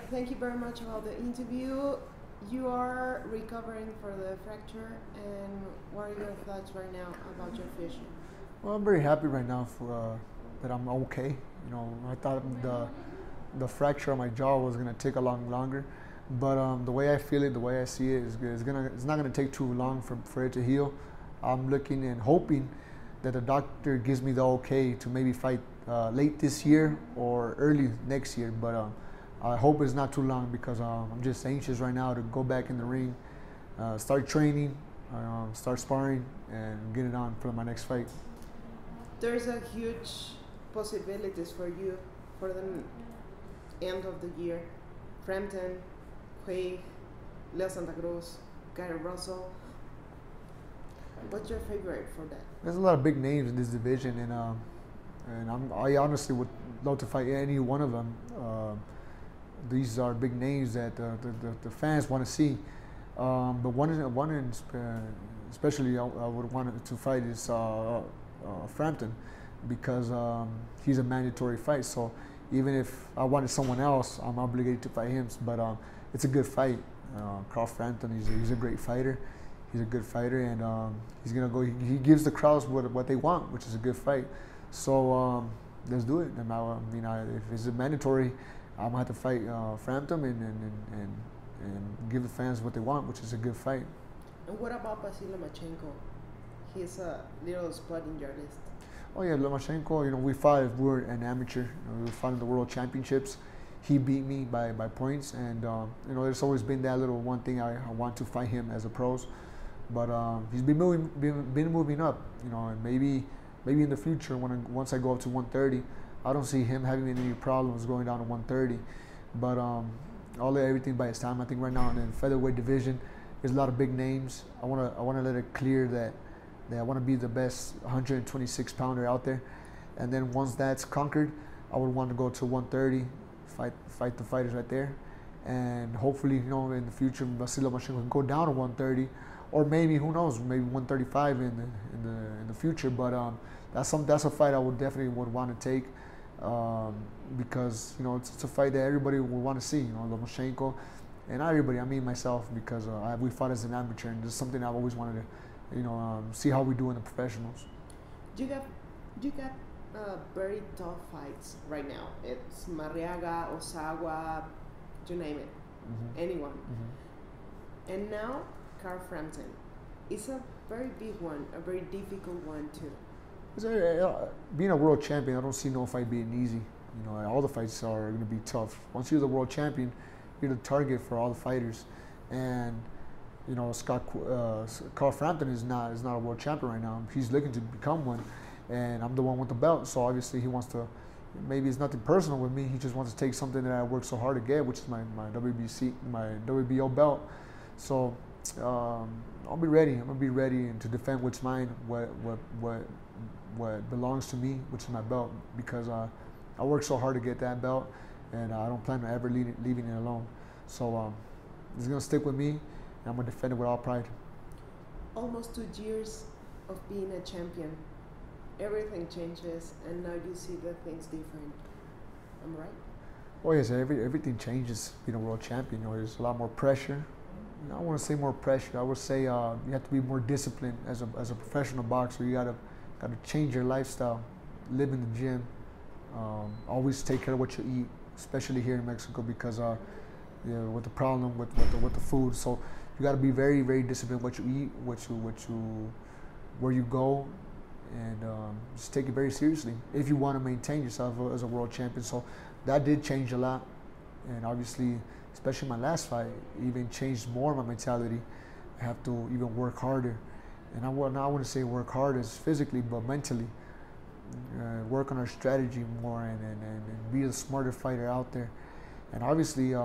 thank you very much about the interview. You are recovering for the fracture, and what are your thoughts right now about your vision? Well, I'm very happy right now for that I'm okay. I thought the fracture on my jaw was gonna take a lot longer, but the way I feel it, the way I see it is good. It's not gonna take too long for it to heal. I'm looking and hoping that the doctor gives me the okay to maybe fight late this year or early next year. But I hope it's not too long because I'm just anxious right now to go back in the ring, start training, start sparring, and get it on for my next fight. There's a huge possibilities for you for the end of the year. Frampton, Quay, Leo Santa Cruz, Gary Russell. What's your favorite for that? There's a lot of big names in this division, and I honestly would love to fight any one of them. These are big names that the fans want to see. But one especially I would want to fight is Frampton, because he's a mandatory fight. So even if I wanted someone else, I'm obligated to fight him. But it's a good fight. Carl Frampton, he's a great fighter. He's a good fighter, and he's gonna go. He gives the crowds what they want, which is a good fight. So let's do it. And if it's a mandatory, I'm gonna have to fight Frampton and give the fans what they want, which is a good fight. And what about Vasyl Lomachenko? He's a little spot in your list. Oh yeah, Lomachenko. We fought. We were an amateur. We fought in the World Championships. He beat me by points, and there's always been that little one thing I want to fight him as a pros. But he's been moving up, and maybe in the future once I go up to 130, I don't see him having any problems going down to 130. But I'll let everything by its time. I think right now in the featherweight division, there's a lot of big names. I wanna let it clear that I want to be the best 126 pounder out there, and then once that's conquered, I would want to go to 130, fight the fighters right there, and hopefully in the future Vasyl Lomachenko can go down to 130. Or maybe, who knows, maybe 135 in the future. But that's a fight I would definitely want to take, because it's a fight that everybody would want to see. Lomachenko, and not everybody, I mean myself, because we fought as an amateur, and it's something I've always wanted to, see how we do in the professionals. You got very tough fights right now. It's Marriaga, Osawa, you name it, anyone, and now Carl Frampton. It's a very big one, a very difficult one too. Being a world champion, I don't see no fight being easy. All the fights are going to be tough. Once you're the world champion, you're the target for all the fighters. And Carl Frampton is not a world champion right now. He's looking to become one, and I'm the one with the belt. So obviously he wants to. Maybe it's nothing personal with me. He just wants to take something that I worked so hard to get, which is my WBO belt. So I'll be ready. I'm gonna be ready to defend what's mine, what belongs to me, which is my belt, because I worked so hard to get that belt, and I don't plan on ever leaving it alone. So it's gonna stick with me, and I'm gonna defend it with all pride. Almost 2 years of being a champion, everything changes, and now you see the things different. Am I right? Oh yes, everything changes being a world champion. There's a lot more pressure. I don't want to say more pressure. I would say you have to be more disciplined as a professional boxer. You gotta change your lifestyle, live in the gym, always take care of what you eat, especially here in Mexico, because with the problem with the food. So you gotta be very, very disciplined what you eat, where you go, and just take it very seriously if you want to maintain yourself as a world champion. So that did change a lot, and obviously, especially my last fight, even changed more my mentality. I have to even work harder, and I wouldn't say work hard as physically, but mentally. Work on our strategy more and be a smarter fighter out there. And obviously,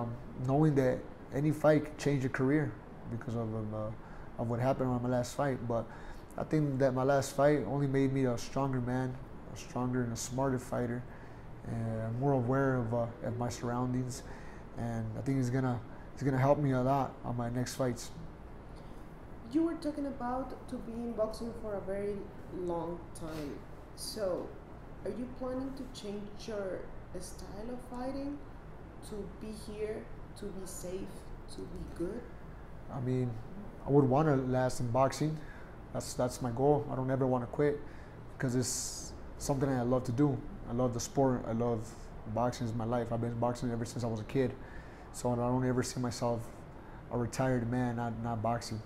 knowing that any fight can change your career because of what happened on my last fight. But I think that my last fight only made me a stronger man, a stronger and a smarter fighter, and more aware of my surroundings. And I think it's gonna help me a lot on my next fights. You were talking about to be in boxing for a very long time. So, are you planning to change your style of fighting, to be here, to be safe, to be good? I mean, I would want to last in boxing. That's my goal. I don't ever want to quit because it's something I love to do. I love the sport. I love boxing is my life. I've been boxing ever since I was a kid. So I don't ever see myself a retired man not boxing.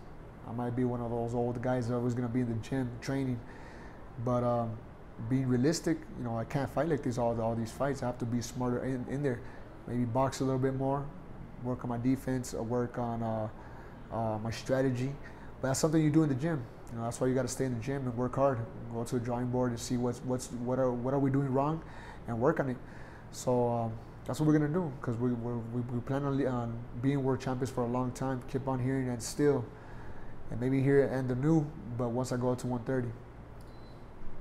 I might be one of those old guys that always going to be in the gym training. But being realistic, you know, I can't fight like this all these fights. I have to be smarter in there. Maybe box a little bit more, work on my defense, work on my strategy. But that's something you do in the gym. You know, that's why you got to stay in the gym and work hard. Go to the drawing board and see what are we doing wrong, and work on it. So that's what we're gonna do because we plan on being world champions for a long time. Keep on hearing and still, and maybe here and the new. But once I go to 130,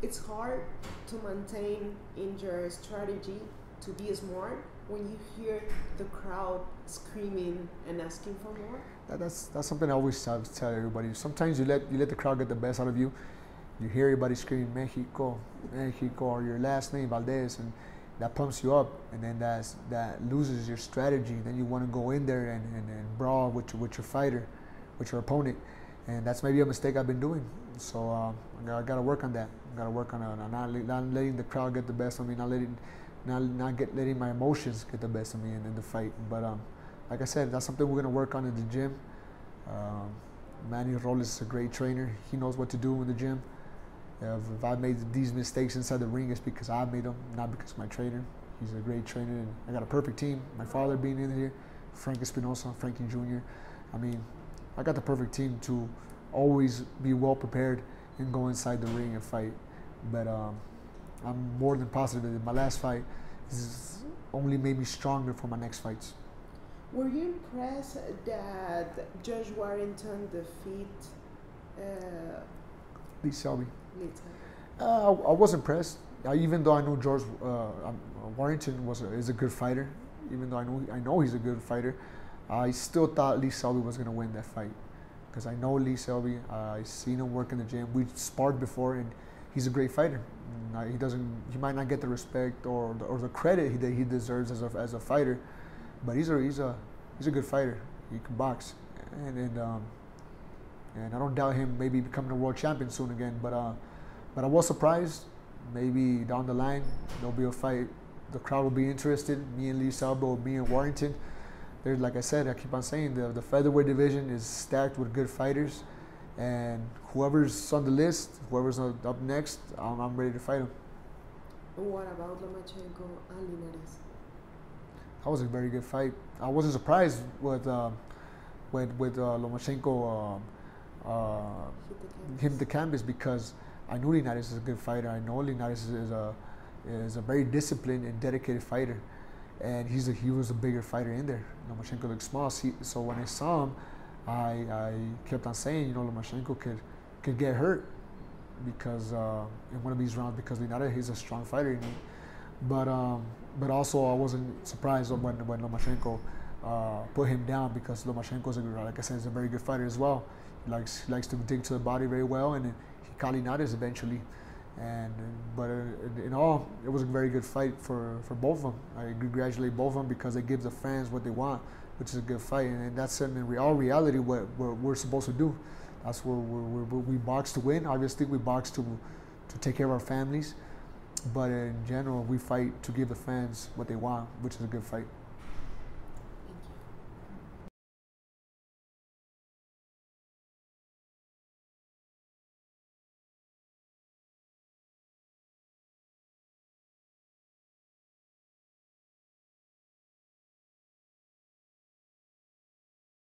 it's hard to maintain in your strategy to be smart when you hear the crowd screaming and asking for more. That's something I always tell everybody. Sometimes you let the crowd get the best out of you. You hear everybody screaming Mexico, Mexico, or your last name Valdez, and that pumps you up. And then that loses your strategy. Then you want to go in there and brawl with your fighter, with your opponent, and that's maybe a mistake I've been doing. So I got to work on that. I got to work on not letting the crowd get the best of me, not letting my emotions get the best of me in the fight. But like I said, that's something we're going to work on in the gym. Manny Robles is a great trainer. He knows what to do in the gym. If I made these mistakes inside the ring, it's because I made them, not because of my trainer. He's a great trainer, and I got a perfect team. My father being in here, Frank Espinosa, Frankie Jr. I mean, I got the perfect team to always be well prepared and go inside the ring and fight. But I'm more than positive that my last fight has only made me stronger for my next fights. Were you impressed that Judge Warrington defeat Selby? I I was impressed. Even though I know George Warrington is a good fighter, even though I know he's a good fighter, I still thought Selby was going to win that fight because I know Selby. I've seen him work in the gym. We've sparred before, and he's a great fighter. He might not get the respect or the credit that he deserves as a fighter, but he's a good fighter. He can box, and I don't doubt him maybe becoming a world champion soon again. But I was surprised. Maybe down the line there'll be a fight. The crowd will be interested. Me and Selby, or me and Warrington. There's, like I said, I keep on saying the featherweight division is stacked with good fighters, and whoever's on the list, whoever's up next, I'm ready to fight him. What about Lomachenko and Linares? That was a very good fight. I wasn't surprised with Lomachenko hit the canvas because I knew Linares is a good fighter. I know Linares is a very disciplined and dedicated fighter, and he was a bigger fighter in there. Lomachenko looked small, so when I saw him, I kept on saying, Lomachenko could get hurt because in one of these rounds because Linares he's a strong fighter. But also I wasn't surprised when Lomachenko put him down because Lomachenko, like I said, is a very good fighter as well. He likes to dig to the body very well, and he caught Linares eventually. But in all, it was a very good fight for both of them. I congratulate both of them because they give the fans what they want, which is a good fight, and that's in all reality what we're supposed to do. That's where we box to win. Obviously, we box to take care of our families, but in general, we fight to give the fans what they want, which is a good fight.